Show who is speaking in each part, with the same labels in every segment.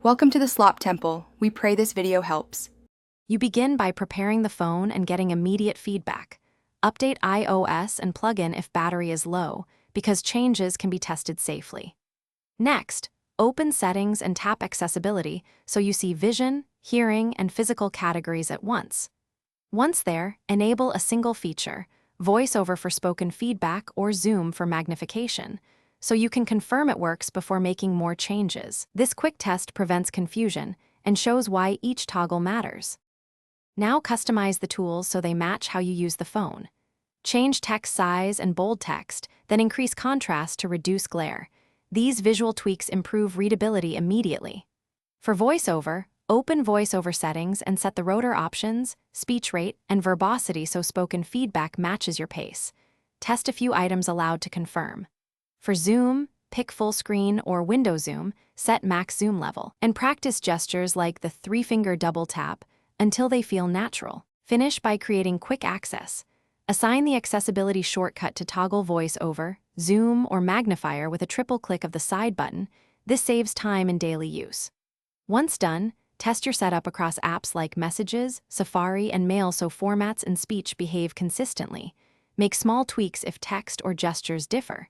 Speaker 1: Welcome to the Slop Temple. We pray this video helps.
Speaker 2: You begin by preparing the phone and getting immediate feedback. Update iOS and plug in if battery is low, because changes can be tested safely. Next, open Settings and tap Accessibility so you see vision, hearing, and physical categories at once. Once there, enable a single feature, VoiceOver for spoken feedback or Zoom for magnification, so you can confirm it works before making more changes. This quick test prevents confusion and shows why each toggle matters. Now customize the tools so they match how you use the phone. Change text size and bold text, then increase contrast to reduce glare. These visual tweaks improve readability immediately. For VoiceOver, open VoiceOver settings and set the rotor options, speech rate, and verbosity so spoken feedback matches your pace. Test a few items aloud to confirm. For Zoom, pick full screen or window zoom, set max zoom level, and practice gestures like the 3-finger double tap until they feel natural. Finish by creating quick access. Assign the accessibility shortcut to toggle VoiceOver, Zoom, or magnifier with a triple click of the side button. This saves time in daily use. Once done, test your setup across apps like Messages, Safari, and Mail so formats and speech behave consistently. Make small tweaks if text or gestures differ.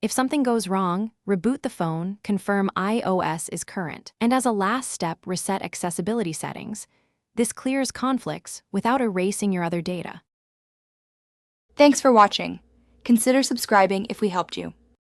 Speaker 2: If something goes wrong, reboot the phone, confirm iOS is current, and as a last step, reset accessibility settings. This clears conflicts without erasing your other data.
Speaker 1: Thanks for watching. Consider subscribing if we helped you.